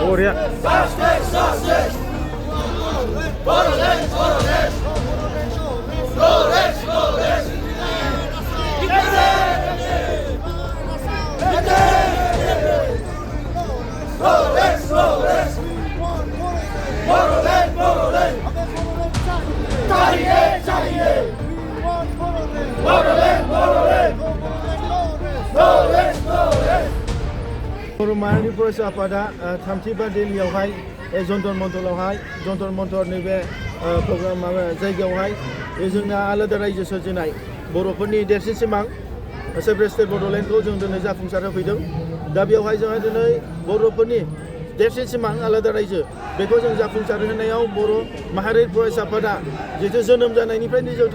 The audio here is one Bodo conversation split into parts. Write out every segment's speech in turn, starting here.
बरिया बर' माहारिनि फरायसा आफादा थामथि बादायलायनायावहाय जन्तर मन्तर नैबे प्रग्राम माबा जायगायावहाय जोंना आलादा रायजो सोरजिनाय बर'फोरनि देरसिन सिमां सेपारेट स्टेट बड'लेण्डखौ जों दिनै जाफुंसार होफैदों। दा बेवहाय जोंहा दिनै बर'फोरनि देरसिन सिमां आलादा रायजो बेखौ जों जाफुंसार होनायाव बर' माहारि फरायसा आफादा जिहेतु जोनोम जानायनिफ्रायनो जों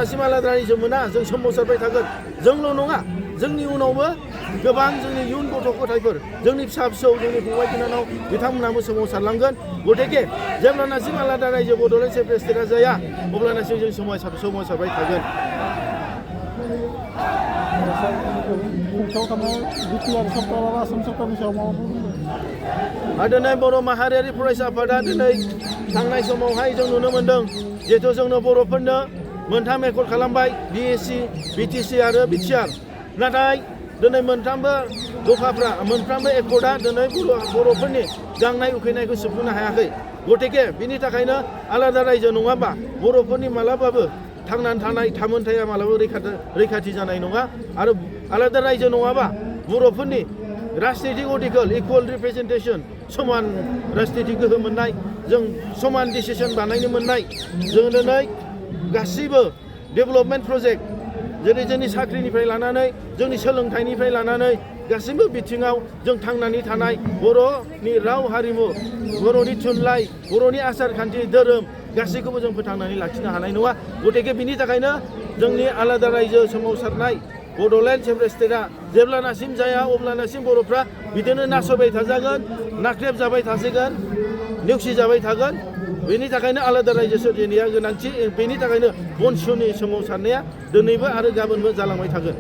दासिम आलादा रायजो मोना जों सोमावसारबाय थागोन। जोंल' नङा जोंनि उनावबो गोबां जोंनि इयुन गथ' गथायफोर जोंनि फिसा फिसौ जोंनि फंबाय बिनानाव बिथांमोनाबो सोमावसारलांगोन। गथिखे जेब्लानासिम आलादा रायजो बड'लेण्ड सेपारेट स्टेटआ जाया अब्लानासिम जों सोमावसारबाय थागोन। दिनै बर' माहारियारि फरायसा आफादा दिनै थांनाय समावहाय जों नुनो मोन्दों जिहेथु जोंनो बर'फोरनो मोनथाम एकर्ड खालामबाय BSc, BTC आरो BTR। नाथाय दिनै मोनफ्रोमबो दफाफ्रा मोनफ्रोमबो एकर्डआ दिनै बर'फोरनि गांनाय उखैनायखौ सुफुंनो हायाखै। गथिखे बिनि थाखायनो आलादा रायजो नङाबा बर'फोरनि मालाबाबो थांनानै थानाय थामोनथाया मालाबाबो रैखाथि जानाय नङा। आरो आलादा रायजो नङाबा बर'फोरनि राजनितिक अधिकार इकुवेल रिप्रेजेन्टेसन समान राजनितिक गोहो मोननाय जों समान डिसिसन बानायनो मोननाय जों दिनै गासैबो डेभेलपमेन्ट प्रजेक्ट जेरै जोंनि साख्रिनिफ्राय लानानै जोंनि सोलोंथाइनिफ्राय लानानै गासैबो बिथिङाव जों थांनानै थानाय बर'नि राव हारिमु बर'नि थुनलाइ बर'नि आसार खान्थि धोरोम गासैखौबो जों फोथांनानै लाखिनो हानाय नङा। गथिखे बिनि थाखायनो जोंनि आलादा रायजो सोमावसारनाय बड'लेण्ड सेपारेट स्टेटआ जेब्लानासिम जाया अब्लानासिम बर'फ्रा बिदिनो नासयबाय थाजागोन नाख्रेब जाबाय थासिगोन नेवसिजाबाय थागोन। बेनि थाखायनो आलादा रायजो सोरजिनाया गोनांथि। बेनि थाखायनो बनसुनि सोमावसारनाया दिनैबो आरो गाबोनबो जालांबाय थागोन।